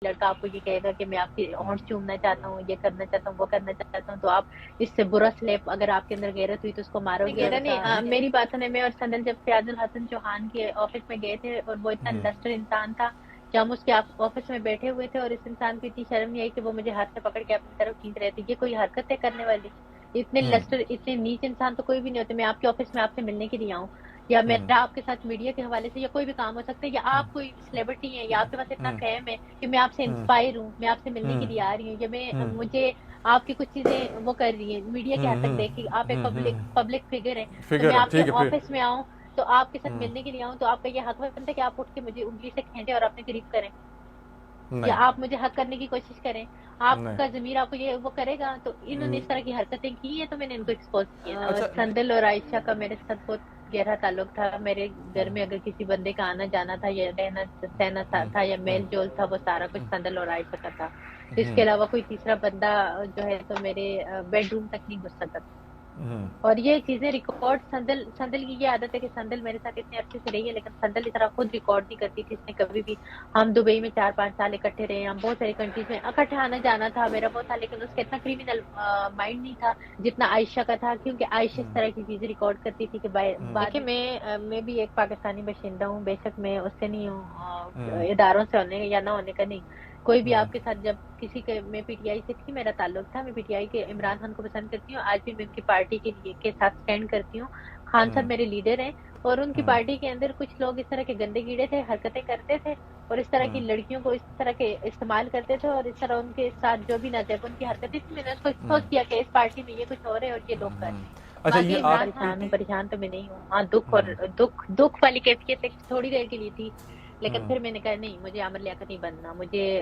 لڑکا آپ کو یہ کہے گا کہ میں آپ کی ہونٹ چومنا چاہتا ہوں، یہ کرنا چاہتا ہوں، وہ کرنا چاہتا ہوں، تو آپ اس سے برا سلیپ، اگر آپ کے اندر غیرت ہوئی تو اس کو مارو گے؟ غیرت نہیں، میری بات سنیں، میں اور سندل جب فیاض الحسن چوہان کے آفس میں گئے تھے اور وہ اتنا لسٹر انسان تھا کہ ہم اس کے آفس میں بیٹھے ہوئے تھے اور اس انسان کو اتنی شرم نہیں آئی کہ وہ مجھے ہاتھ سے پکڑ کے اپنی طرف کھینچ رہے تھے. یہ کوئی حرکت ہے کرنے والی؟ اتنے لسٹر، اتنے نیچ انسان تو کوئی بھی نہیں ہوتے. میں آپ کے آفس میں آپ سے ملنے کے لیے آؤں، یا میرا آپ کے ساتھ میڈیا کے حوالے سے یا کوئی بھی کام ہو سکتا ہے، یا آپ کوئی سیلیبریٹی ہیں یا آپ کے پاس اتنا فیم ہے کہ میں آپ سے انسپائر ہوں، میں آپ سے ملنے کے لیے آ رہی ہوں، یا مجھے آپ کی کچھ چیزیں وہ کر رہی ہیں میڈیا کے حد تک دیکھی، آپ ایک پبلک فگر ہیں، تو فگر میں ہے، آپ کے ٹھیک ہے پھر آفس میں آؤں تو آپ کے ساتھ ملنے کے لیے آؤں، تو آپ کا یہ حق بنتا ہے کہ آپ اٹھ کے مجھے انگلی سے کھینچیں اور اپنے قریب کریں، یا نہیں آپ مجھے حق کرنے کی کوشش کریں. آپ نہیں کا ضمیر آپ کو یہ وہ کرے گا. تو انہوں نے اس طرح کی حرکتیں کی ہیں تو میں نے ان کو ایکسپوز کیا. اچھا سندل اور عائشہ کا میرے ساتھ بہت گہرا تعلق تھا. میرے گھر میں اگر کسی بندے کا آنا جانا تھا یا رہنا سہنا تھا یا میل جول تھا، وہ سارا کچھ سندل اور عائشہ کا تھا. اس کے علاوہ کوئی تیسرا بندہ جو ہے تو میرے بیڈ روم تک نہیں گھس سکتا تھا. اور یہ چیزیں ریکارڈ، سندل کی یہ عادت ہے کہ سندل میرے ساتھ اتنے عرصے سے رہی ہے لیکن سندل اس طرح خود ریکارڈ نہیں کرتی تھی. اس نے کبھی بھی، ہم دبئی میں 4-5 سال اکٹھے رہے، ہم بہت ساری کنٹریز میں اکٹھے آنا جانا تھا میرا بہت تھا، لیکن اس کا اتنا کریمنل مائنڈ نہیں تھا جتنا عائشہ کا تھا، کیونکہ عائشہ اس طرح کی چیزیں ریکارڈ کرتی تھی کہ دیکھیں میں بھی ایک پاکستانی باشندہ ہوں، بے شک میں اس سے نہیں ہوں، اداروں سے ہونے یا نہ ہونے کا نہیں. کوئی بھی آپ کے ساتھ، جب کسی کے، میں پی ٹی آئی سے تھی، میرا تعلق تھا، میں پی ٹی آئی کے عمران خان کو پسند کرتی ہوں، آج بھی میں ان کی پارٹی کے لیے کے ساتھ سٹینڈ کرتی ہوں. خان صاحب میرے لیڈر ہیں، اور ان کی پارٹی کے اندر کچھ لوگ اس طرح کے گندے کیڑے تھے، حرکتیں کرتے تھے اور اس طرح کی لڑکیوں کو اس طرح کے استعمال کرتے تھے، اور اس طرح ان کے ساتھ جو بھی ناجائز ان کی حرکتیں تھی، میں نے اس کو ایکسپوز کیا کہ اس پارٹی میں یہ کچھ ہو رہا ہے اور یہ لوگ کر رہے ہیں. اچھا یہ باقی آپ پریشان ہوں، پریشان تو میں نہیں ہوں. ہاں، دکھ والی کیفیت ایک تھوڑی دیر کے لیے تھی، لیکن پھر میں نے کہا نہیں، مجھے عامر لیاقت نہیں بننا، مجھے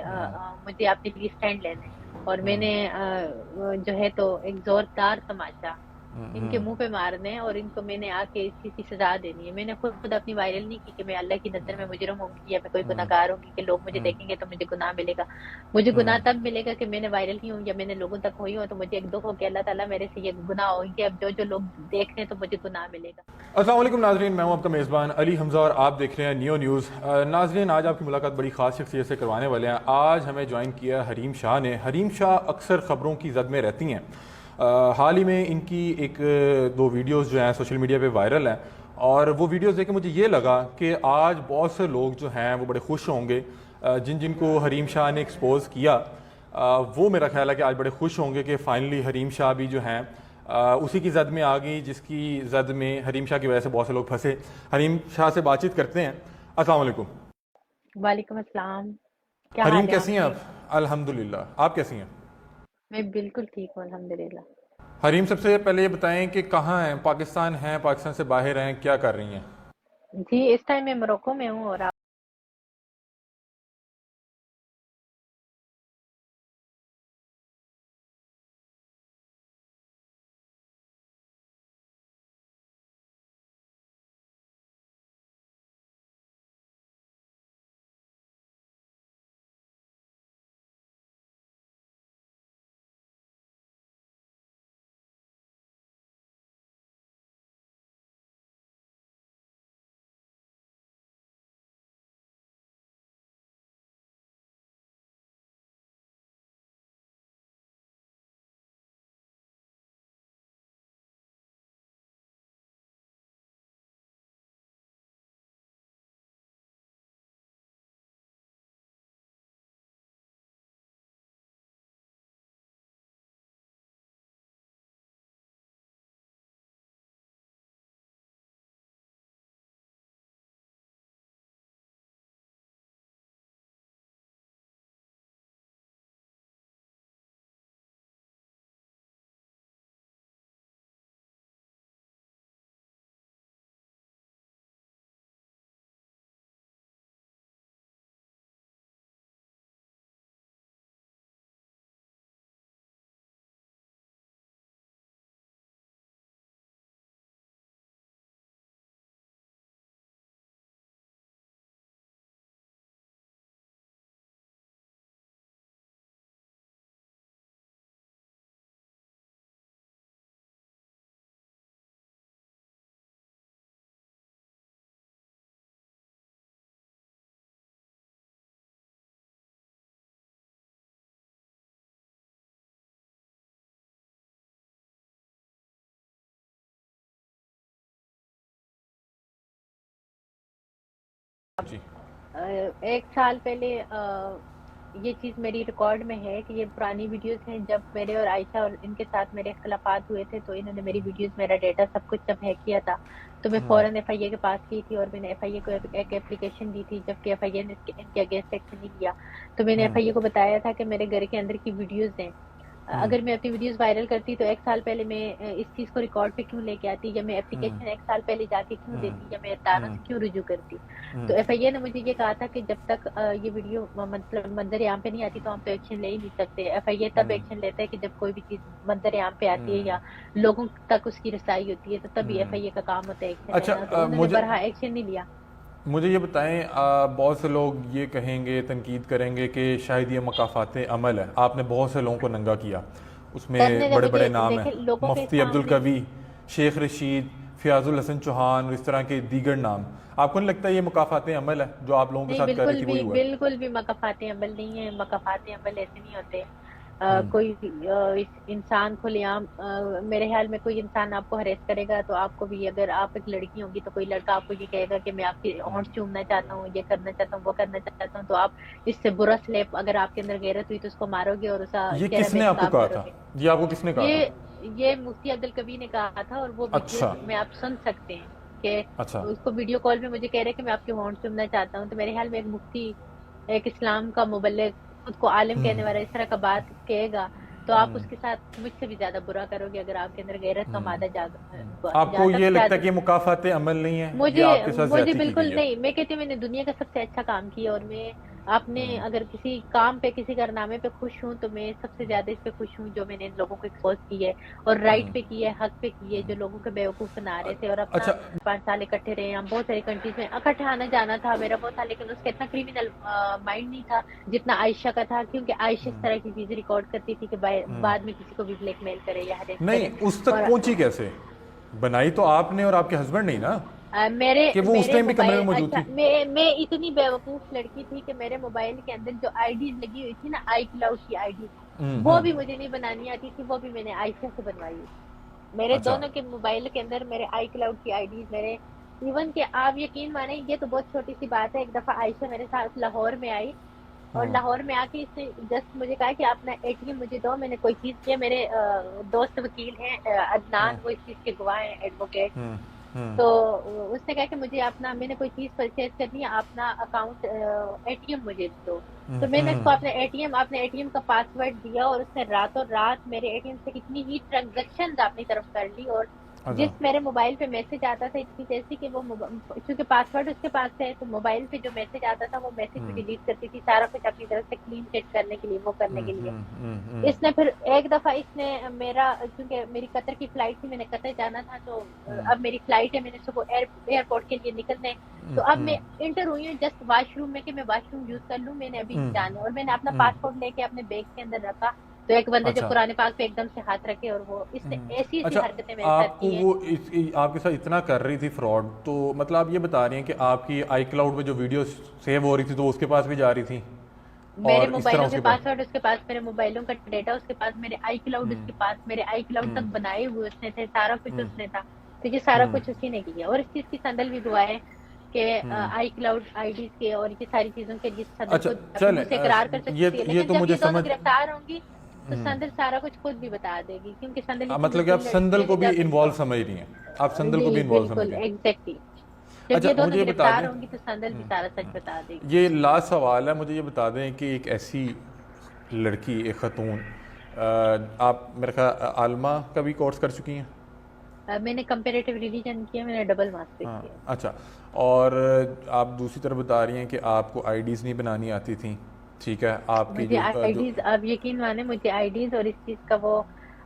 اپنے لیے اسٹینڈ لینا ہے. اور میں نے جو ہے تو ایک زوردار تماشا ان کے منہ پہ مارنے ہیں، اور ان کو میں نے آ کے اس چیز کی سزا دینی ہے. میں نے خود اپنی وائرل نہیں کی کہ میں اللہ کی نظر میں مجرم ہوں گی یا میں کوئی گناہ گار ہوں گی کہ لوگ مجھے دیکھیں گے تو مجھے گناہ ملے گا. مجھے گناہ تب ملے گا کہ میں نے وائرل کی ہوں یا میں نے لوگوں تک ہوئی ہوں، تو مجھے ایک دکھ ہو کہ اللہ تعالیٰ میرے سے یہ گناہ ہوگی کہ اب جو لوگ دیکھ رہے ہیں تو مجھے گناہ ملے گا. السلام علیکم ناظرین، میں ہوں آپ کا میزبان علی حمزہ اور آپ دیکھ رہے ہیں نیو نیوز. ناظرین، آج آپ کی ملاقات بڑی خاص شخصیت سے کروانے والے ہیں. آج ہمیں جوائن کیا حریم شاہ نے. حریم شاہ اکثر خبروں کی زد میں رہتی ہیں. حال ہی میں ان کی ایک دو ویڈیوز جو ہیں سوشل میڈیا پہ وائرل ہیں، اور وہ ویڈیوز دیکھ کے مجھے یہ لگا کہ آج بہت سے لوگ جو ہیں وہ بڑے خوش ہوں گے جن کو حریم شاہ نے ایکسپوز کیا. وہ میرا خیال ہے کہ آج بڑے خوش ہوں گے کہ فائنلی حریم شاہ بھی جو ہیں اسی کی زد میں آ گئی جس کی زد میں حریم شاہ کی وجہ سے بہت سے لوگ پھنسے. حریم شاہ سے بات چیت کرتے ہیں. السلام علیکم. وعلیکم السلام. کیا حریم حال ہے کیسی آپ ہیں کے؟ آپ؟ الحمدللہ، آپ کیسی ہیں؟ میں بالکل ٹھیک ہوں الحمدللہ. حریم، سب سے پہلے یہ بتائیں کہ کہاں ہیں؟ پاکستان ہیں، پاکستان سے باہر ہیں، کیا کر رہی ہیں؟ جی، اس ٹائم میں موروکو میں ہوں. اور ایک سال پہلے یہ چیز میری ریکارڈ میں ہے کہ یہ پرانی ویڈیوز ہیں، جب میرے اور عائشہ اور ان کے ساتھ میرے اختلافات ہوئے تھے تو انہوں نے میری ویڈیوز، میرا ڈیٹا سب کچھ جب ہیک کیا تھا تو میں فوراً ایف آئی اے کے پاس کی تھی، اور میں نے ایف آئی اے کو ایک اپلیکیشن دی تھی، جبکہ ایف آئی اے نے ان کے اگینسٹ ایکشن نہیں لیا. تو میں نے ایف آئی اے کو بتایا تھا کہ میرے گھر کے اندر کی ویڈیوز ہیں، اگر میں اپنی ویڈیوز وائرل کرتی تو ایک سال پہلے میں اس چیز کو ریکارڈ پہ کیوں لے کے آتی، یا میں اپلیکیشن ایک سال پہلے جا کے کیوں دیتی، یا میں تاروں سے کیوں رجوع کرتی. تو ایف آئی اے نے مجھے یہ کہا تھا کہ جب تک یہ ویڈیو مطلب منظر عام پہ نہیں آتی تو ہم تو ایکشن لے ہی نہیں سکتے. ایف آئی اے تب ایکشن لیتا ہے کہ جب کوئی بھی چیز منظر عام پہ آتی ہے یا لوگوں تک اس کی رسائی ہوتی ہے، تو تبھی ایف آئی اے کا کام ہوتا ہے ایکشن لینا. تو انہوں نے برہا ایکشن نہیں لیا. مجھے یہ بتائیں، بہت سے لوگ یہ کہیں گے، تنقید کریں گے کہ شاید یہ مقافات عمل ہے، آپ نے بہت سے لوگوں کو ننگا کیا، اس میں بڑے بڑے نام ہیں، مفتی عبدالقوی، شیخ رشید، فیاض الحسن چوہان اور اس طرح کے دیگر نام. آپ کو نہیں لگتا یہ مقافات عمل ہے جو آپ لوگوں کے ساتھ کر رہی تھی وہی ہوا ہے؟ بالکل بھی مقافات عمل نہیں ہے. مقافات عمل ایسے نہیں ہوتے. کوئی انسان کھلے عام، میرے خیال میں کوئی انسان آپ کو ہریس کرے گا تو آپ کو بھی، اگر آپ ایک لڑکی ہوں گی تو کوئی لڑکا آپ کو یہ کہے گا کہ میں آپ کی ہونٹ چومنا چاہتا ہوں، یہ کرنا چاہتا ہوں، وہ کرنا چاہتا ہوں، تو آپ اس سے برا سلیپ، اگر آپ کے اندر غیرت ہوئی تو اس کو مارو گے اور اس یہ کس نے آپ کو کہا تھا؟ یہ آپ کو کس نے کہا تھا؟ یہ مفتی عبدالقوی نے کہا تھا، اور وہ ویڈیوز میں آپ سن سکتے ہیں کہ اس کو ویڈیو کال میں مجھے کہہ رہے کہ میں آپ کی ہونٹ چومنا چاہتا ہوں. تو میرے خیال میں ایک مفتی، ایک اسلام کا مبلغ، خود کو عالم کہنے والا اس طرح کا بات کہے گا تو آپ اس کے ساتھ مجھ سے بھی زیادہ برا کرو گے، اگر آپ کے اندر غیرت کا مادہ آپ کو یہ لگتا ہے کہ مقافات عمل نہیں ہے؟ مجھے بالکل نہیں. میں کہتی ہوں میں نے دنیا کا سب سے اچھا کام کیا، اور میں اپنے اگر کسی کام پہ، کسی کارنامے پہ خوش ہوں تو میں سب سے زیادہ اس پہ خوش ہوں جو میں نے لوگوں کو ایکسپوز کی ہے اور رائٹ پہ کی ہے، حق پہ کی ہے، جو لوگوں کے بیوقوف بنا رہے تھے. اور اپنا 5 سال اکٹھے رہے، ہم بہت ساری کنٹریز میں اکٹھے آنا جانا تھا میرا بہت تھا، لیکن اس کا اتنا کریمنل مائنڈ نہیں تھا جتنا عائشہ کا تھا، کیونکہ عائشہ اس طرح کی چیزیں ریکارڈ کرتی تھی کہ بعد میں کسی کو بھی بلیک میل کرے یا ہریس کرے. نہیں، اس تک پہنچی کیسے؟ بنائی تو آپ نے اور آپ کے ہسبینڈ نہیں نا، کہ وہ اس ٹائم بھی کمرے میں موجود تھی. میں اتنی بیوقوف لڑکی تھی کہ میرے موبائل کے اندر جو آئی ڈیز لگی ہوئی تھی نا، آئی کلاؤڈ کی آئی ڈیز، وہ بھی مجھے نہیں بنانی آتی تھی، وہ بھی میں نے عائشہ سے بنوائی. میرے دونوں کے موبائل کے اندر میرے آئی کلاؤڈ کی آئی ڈیز، میرے ایون کہ آپ یقین مانیں، یہ تو بہت چھوٹی سی بات ہے. ایک دفعہ عائشہ میرے ساتھ لاہور میں آئی، اور لاہور میں آ کے اس نے جسٹ مجھے کہا کہ آپ اپنا اے ٹی ایم مجھے دو. میں نے کوئی چیز کیا، میرے دوست وکیل ہیں عدنان، وہ اس چیز کے گواہ ہیں، ایڈوکیٹ. تو اس نے کہا کہ مجھے اپنا، میں نے کوئی چیز پرچیز کرنی ہے، اپنا اکاؤنٹ اے ٹی ایم مجھے دو. تو میں نے اس کو اپنے اے ٹی ایم کا پاس ورڈ دیا، اور اس نے راتوں رات میرے اے ٹی ایم سے کتنی ہی ٹرانزیکشن اپنی طرف کر لی. اور جس میرے موبائل پہ میسج آتا تھا اتنی تیزی کہ وہ کیونکہ پاس ورڈ اس کے پاس ہے، تو موبائل پہ جو میسج آتا تھا وہ میسج بھی ڈیلیٹ کرتی تھی، سارا کچھ اپنی طرف سے کلین چیٹ کرنے کے لیے، وہ کرنے کے لیے. اس نے پھر ایک دفعہ اس نے میرا، کیونکہ میری قطر کی فلائٹ تھی، میں نے قطر جانا تھا، تو اب میری فلائٹ ہے، میں نے صبح ایئرپورٹ کے لیے نکلنا ہے، تو اب میں انٹر ہوئی ہوں جسٹ واش روم میں کہ میں واش روم یوز کر لوں، میں نے ابھی جانا ہے. اور میں نے اپنا پاسپورٹ لے کے اپنے بیگ کے اندر رکھا، تو ایک بندے جو قرآن پاک پہ ایک دم سے ہاتھ رکھے، اور وہ اس نے ایسی حرکتیں میرے ساتھ کی ہیں. وہ آپ کے ساتھ اتنا کر رہی تھی فراڈ، تو مطلب آپ یہ بتا رہی ہیں کہ آپ کی آئی کلاؤڈ پہ جو ویڈیو سیو ہو رہی تھی تو وہ اس کے پاس بھی جا رہی تھی، میرے موبائلوں کے پاسورڈ اس کے پاس، میرے موبائلوں کا ڈیٹا اس کے پاس، میرے آئی کلاؤڈ اس کے پاس، میرے آئی کلاؤڈ تک بنائے ہوئے اس نے تھے، سارا کچھ اس نے تھا. تو یہ سارا کچھ اسی نے کیا. اور اس چیز کی سندل بھی دعا ہے کہ آئی کلاؤڈ آئی ڈیز کے اور یہ ساری چیزوں کے لیے سندل خود سے اقرار کر سکتی ہے، لیکن جب یہ دونوں گرفتار ہوں گی تو سندل سارا کچھ خود بھی بتا دے گی، کیونکہ سندل، مطلب کہ آپ سندل کو بھی انوالو سمجھ رہی ہیں، آپ سندل کو بھی انوالو سمجھ رہی ہیں. ایگزیکٹلی. جب یہ دونوں گرفتار ہوں گی تو سندل بھی سارا سچ بتا دے گی. یہ لاسٹ سوال ہے، مجھے یہ بتا دیں کہ ایک ایسی لڑکی، ایک خاتون، آپ میرے خیال عالمہ کا بھی کورس کر چکی ہیں؟ میں نے کمپیریٹیو ریلیجن کیا، میں نے ڈبل ماسٹر کیا. اچھا، اور آپ دوسری طرف بتا رہی ہیں کہ آپ کو آئی ڈیز نہیں بنانی آتی تھیں، ٹھیک ہے؟ آپ کی مجھے آئی ڈیز، آپ یقین مانیں مجھے آئی ڈیز اور اس چیز کا وہ،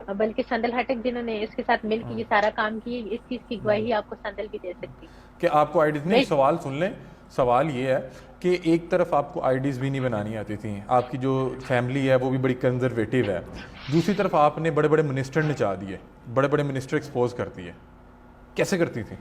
بلکہ سندل ہٹک جنہوں نے اس کے ساتھ مل کے یہ سارا کام کی، اس چیز کی گواہی آپ کو سندل بھی دے سکتی کہ آپ کو آئی ڈیز نہیں. سوال سن لیں، سوال یہ ہے کہ ایک طرف آپ کو آئی ڈیز بھی نہیں بنانی آتی تھیں، آپ کی جو فیملی ہے وہ بھی بڑی کنزرویٹو ہے، دوسری طرف آپ نے بڑے بڑے منسٹر نچا دیے، بڑے بڑے منسٹر ایکسپوز کر دیے، کیسے کرتی تھیں؟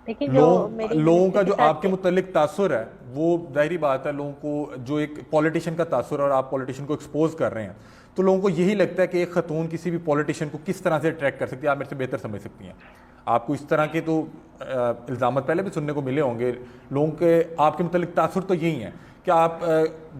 لوگوں کا جو آپ کے متعلق تاثر ہے وہ ظاہری بات ہے، لوگوں کو جو ایک پولیٹیشین کا تاثر ہے اور آپ پولیٹیشین کو ایکسپوز کر رہے ہیں، تو لوگوں کو یہی لگتا ہے کہ ایک خاتون کسی بھی پولیٹیشین کو کس طرح سے اٹریکٹ کر سکتی ہے. آپ میرے سے بہتر سمجھ سکتی ہیں. آپ کو اس طرح کے تو الزامات پہلے بھی سننے کو ملے ہوں گے لوگوں کے، آپ کے متعلق تاثر تو یہی ہے کہ آپ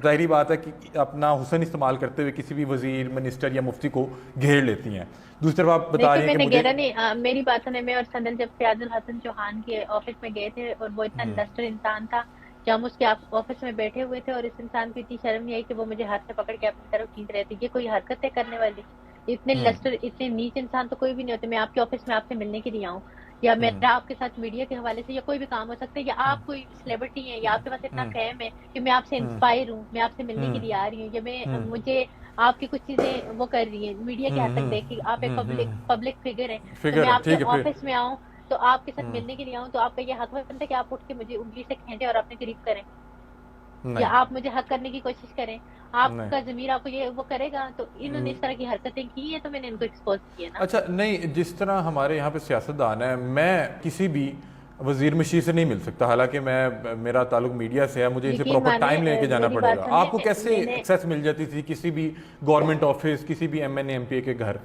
ظاہری بات ہے کہ اپنا حسن استعمال کرتے ہوئے کسی بھی وزیر، منسٹر یا مفتی کو گھیر لیتی ہیں. دوسری طرف آپ بتا رہی ہیں میں کہ نے مجھے گھیرا نہیں. میری بات سنیں، میں اور سندل جب سیاد الحسن چوہان کے آفس میں گئے تھے اور وہ اتنا انڈسٹر انسان تھا، جب ہم اس کے آفس میں بیٹھے ہوئے تھے اور اس انسان کو اتنی شرم نہیں آئی کہ وہ مجھے ہاتھ سے پکڑ کے اپنی طرف کھینچ رہے تھے. یہ کوئی حرکت ہے کرنے والی؟ اتنے لسٹر، اتنے نیچ انسان تو کوئی بھی نہیں ہوتے. میں آپ کے آفس میں آپ سے ملنے کے لیے آؤں، یا میرا آپ کے ساتھ میڈیا کے حوالے سے یا کوئی بھی کام ہو سکتا ہے، یا آپ کوئی سیلیبریٹی ہیں یا آپ کے پاس اتنا فیم ہے کہ میں آپ سے انسپائر ہوں، میں آپ سے ملنے کے لیے آ رہی ہوں، یا مجھے آپ کی کچھ چیزیں وہ کر رہی ہیں میڈیا کے حد تک دیکھی، آپ ایک پبلک فگر ہیں، تو میں فگر ہے، آپ کے ٹھیک ہے پھر آفس میں آؤں تو آپ کے ساتھ ملنے کے لیے آؤں تو آپ کا یہ حق بنتا ہے کہ آپ اٹھ کے مجھے انگلی سے کھینچیں اور اپنے قریب کریں، یا نہیں آپ مجھے حق کرنے کی کوشش کریں. آپ نہیں. کا ضمیر آپ کو یہ وہ کرے گا. تو انہوں نے اس طرح کی حرکتیں کی ہیں تو میں نے ان کو ایکسپوز کیا نا. اچھا نہیں، جس طرح ہمارے یہاں پہ سیاستدان ہے، میں کسی بھی وزیر مشیر سے نہیں مل سکتا، حالانکہ میرا تعلق میڈیا سے ہے، مجھے ان سے یقین پراپر ٹائم لے کے مانیں جانا میری پڑے بات گا. سنیں، آپ کو کیسے میں نے ایکسیس مل جاتی تھی کسی بھی گورنمنٹ آفس، کسی بھی M N A M P A کے گھر؟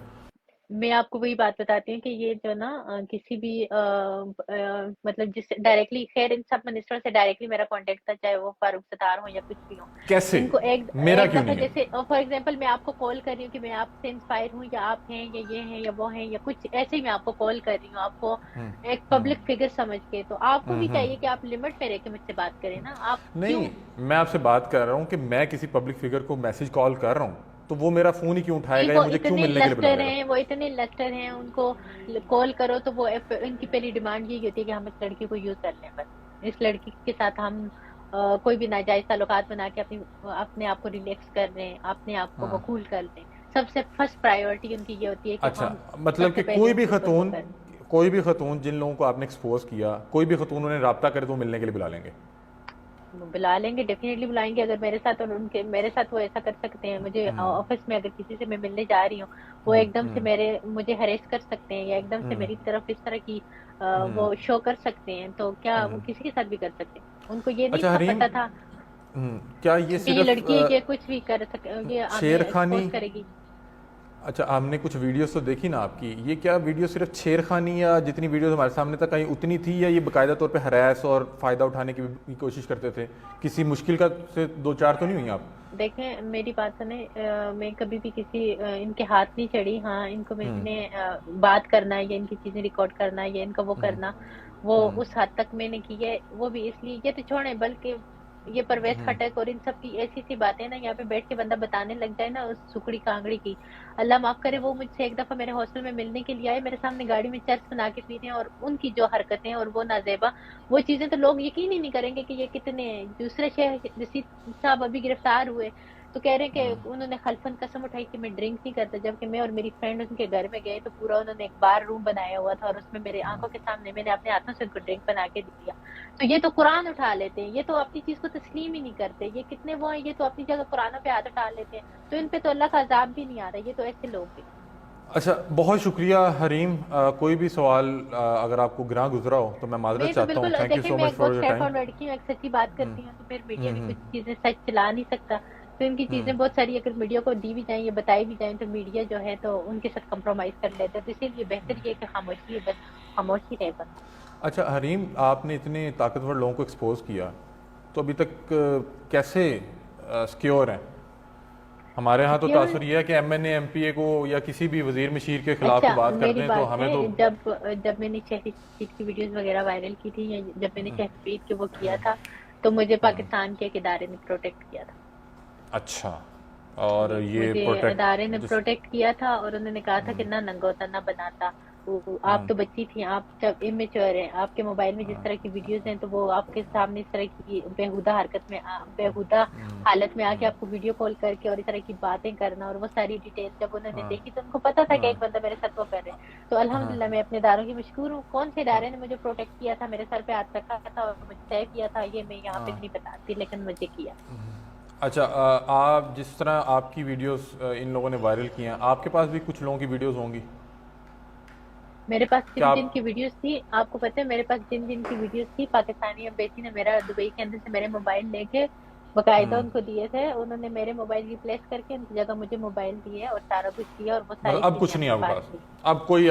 میں آپ کو وہی بات بتاتی ہوں کہ یہ جو نا کسی بھی مطلب جس ڈائریکٹلی، خیر ان سب منسٹر سے ڈائریکٹلی میرا کانٹیکٹ تھا، چاہے وہ فاروق ستار ہو یا کچھ بھی ہو. کیسے؟ ان کو میرا ایک کیوں دفعہ نہیں ہے؟ جیسے فار ایگزامپل میں آپ کو کال کر رہی ہوں کہ میں آپ سے انسپائر ہوں، یا آپ ہیں یا یہ ہیں یا وہ ہیں یا کچھ ایسے ہی، میں آپ کو کال کر رہی ہوں آپ کو ایک پبلک فگر سمجھ کے، تو آپ کو بھی چاہیے کہ آپ لمٹ میں رہ کے مجھ سے بات کریں نا. آپ کیوں؟ نہیں، میں آپ سے بات کر رہا ہوں کہ میں کسی پبلک فگر کو میسج کال کر رہا ہوں تو وہ میرا فون ہی کیوں اٹھائے گا یا وہ مجھے کیوں اتنے ملنے کے لیے لسٹر بلائے گا؟ ہیں، وہ اتنے لسٹر ہیں، ان کو کال کرو تو وہ ان کی پہلی ڈیمانڈ یہی ہوتی ہے کہ ہم اس لڑکی کو یوز کر لیں، بس اس لڑکی کے ساتھ ہم کوئی بھی ناجائز تعلقات بنا کے اپنے آپ کو ریلیکس کر رہے ہیں، اپنے آپ کو وقول کر لیں. سب سے فرسٹ پرائیورٹی ان کی یہ ہوتی ہے کہ اچھا، ہم سب مطلب سے کہ پہلے ان کے اوپر وہ کریں. کوئی بھی خاتون جن لوگوں کو آپ نے ایکسپوز کیا، کوئی بھی خاتون انہیں رابطہ کرے تو وہ ملنے کے لیے بلا لیں گے؟ بلا لیں گے، ڈیفینیٹلی بلائیں گے. اگر میرے ساتھ اور میرے ساتھ وہ ایسا کر سکتے ہیں، مجھے آفس میں اگر کسی سے میں ملنے جا رہی ہوں، وہ ایک دم سے مجھے ہریس کر سکتے ہیں یا ایک دم سے میری طرف اس طرح کی وہ شو کر سکتے ہیں، تو کیا وہ کسی کے ساتھ بھی کر سکتے ہیں؟ ان کو یہ نہیں اچھا حریم، پتا تھا کیا یہ کہ یہ صرف لڑکی ہے کہ کچھ بھی کر سکے، یہ ہمیں شیر ایکسپوز خانی؟ کرے گی. اچھا، ہم نے کچھ ویڈیوز تو دیکھی نا آپ کی، یہ کیا ویڈیو صرف چھیر خانی یا جتنی ویڈیوز ہمارے سامنے تک آئی اتنی تھی، یا یہ باقاعدہ طور پہ ہراس اور فائدہ اٹھانے کی بھی کوشش کرتے تھے؟ کسی مشکل کا سے دو چار تو نہیں ہوئی آپ؟ دیکھیں میری بات سنیں، میں کبھی بھی کسی ان کے ہاتھ نہیں چڑھی. ہاں ان کو میں نے بات کرنا ہے یا ان کی چیزیں ریکارڈ کرنا ہے یا ان کا وہ کرنا، وہ اس حد تک میں نے کی ہے. وہ بھی اس لیے، یہ تو چھوڑیں، بلکہ یہ پرویز خٹک اور ان سب کی ایسی سی باتیں نا یہاں پہ بیٹھ کے بندہ بتانے لگ جائے نا اس سکڑی کانگڑی کی. اللہ معاف کرے، وہ مجھ سے ایک دفعہ میرے ہاسٹل میں ملنے کے لیے آئے، میرے سامنے گاڑی میں چرس بنا کے پی رہے ہیں، اور ان کی جو حرکتیں اور وہ نازیبا وہ چیزیں تو لوگ یقین ہی نہیں کریں گے کہ یہ کتنے ہیں. دوسرے شہر رشید صاحب ابھی گرفتار ہوئے تو کہہ رہے ہیں کہ انہوں نے خلفاً قسم اٹھائی کہ میں ڈرنک نہیں کرتا، جبکہ میں اور میری فرینڈ ان کے گھر میں گئے تو پورا انہوں نے ایک بار روم بنایا ہوا تھا اور اس میں میرے آنکھوں کے سامنے میں نے اپنے ہاتھوں سے ان کو ڈرنک بنا کے دیا. تو یہ تو قرآن اٹھا لیتے ہیں، یہ تو اپنی چیز کو تسلیم ہی نہیں کرتے. یہ کتنے وہ ہیں، یہ تو اپنی جگہ قرآنوں پہ ہاتھ اٹھا لیتے ہیں، تو ان پہ تو اللہ کا عذاب بھی نہیں آ رہا. یہ تو ایسے لوگ ہیں. اچھا، بہت شکریہ حریم. کوئی بھی سوال اگر آپ کو گراں گزرا ہو تو میں معذرت نہیں تو چاہتا ہوں. بالکل، تھینک یو دیکھیں سو میں مچ ایک فار بہت یور اسٹریٹ ٹائم. فارورڈ لڑکی ہوں، ایک سچی بات کرتی ہوں، تو پھر میڈیا بھی کچھ چیزیں سچ چلا نہیں سکتا. تو ان کی چیزیں بہت ساری اگر میڈیا کو دی بھی جائیں یا بتائی بھی جائیں تو میڈیا جو ہے تو ان کے ساتھ کمپرومائز کر لیتے ہیں. تو اسی لیے بہتر یہ ہے کہ خاموشی ہے، بس خاموشی رہے بس. اچھا حریم، آپ نے اتنے طاقتور لوگوں کو ایکسپوز کیا تو ابھی تک کیسے سیکیور ہیں؟ ہمارے ہاں تو سیکیور، تاثر یہ ہے کہ M N A M P A کو یا کسی بھی وزیر مشیر کے خلاف اچھا کو بات کرتے میری ہیں تو بات ہمیں ہے، تو جب میں نے شہید کی ویڈیوز وغیرہ وائرل کی تھی، یا جب میں نے شہید کے وہ کیا تھا، تو مجھے پاکستان کے ایک ادارے نے پروٹیکٹ کیا تھا. اچھا، اور جی، یہ مجھے ادارے نے جس پروٹیکٹ کیا تھا اور انہوں نے کہا تھا کہ نہ ننگوتا نہ بناتا. آپ تو بچی تھیں، آپ جب امیچور ہیں، آپ کے موبائل میں جس طرح کی ویڈیوز ہیں تو وہ آپ کے سامنے اس طرح کی بےہودہ حرکت میں، بےہودہ حالت میں آ کے آپ کو ویڈیو کال کر کے اور اس طرح کی باتیں کرنا اور وہ ساری ڈیٹیل جب انہوں نے دیکھی تو ان کو پتا تھا کہ ایک بندہ میرے ساتھ وہ کر رہے ہیں. تو الحمدللہ میں اپنے اداروں کی مشکور ہوں. کون سے ادارے نے مجھے پروٹیکٹ کیا تھا، میرے سر پہ ہاتھ رکھا تھا اور مجھے طے کیا تھا، یہ میں یہاں پہ نہیں بتاتی، لیکن مجھے کیا. اچھا، آپ جس طرح آپ کی ویڈیوز ان لوگوں نے وائرل کی ہیں، آپ کے پاس بھی کچھ لوگوں کی ویڈیوز ہوں گی؟ میرے پاس کیا جن آپ جن کی ویڈیوز تھی، آپ کو پتہ ہے میرے پاس جن جن کی ویڈیوز تھی، پاکستانی امبیسی نے میرا دبئی کے اندر سے میرے موبائل لے کے باقاعدہ ان کو دیے تھے. انہوں نے میرے موبائل ریپلیس کر کے ان کی جگہ مجھے موبائل دیے اور سارا کچھ کیا اور وہ مطلب ساری اب چیزیں کچھ ہم نہیں نے آپ کے پاس پاس، کی. اب کوئی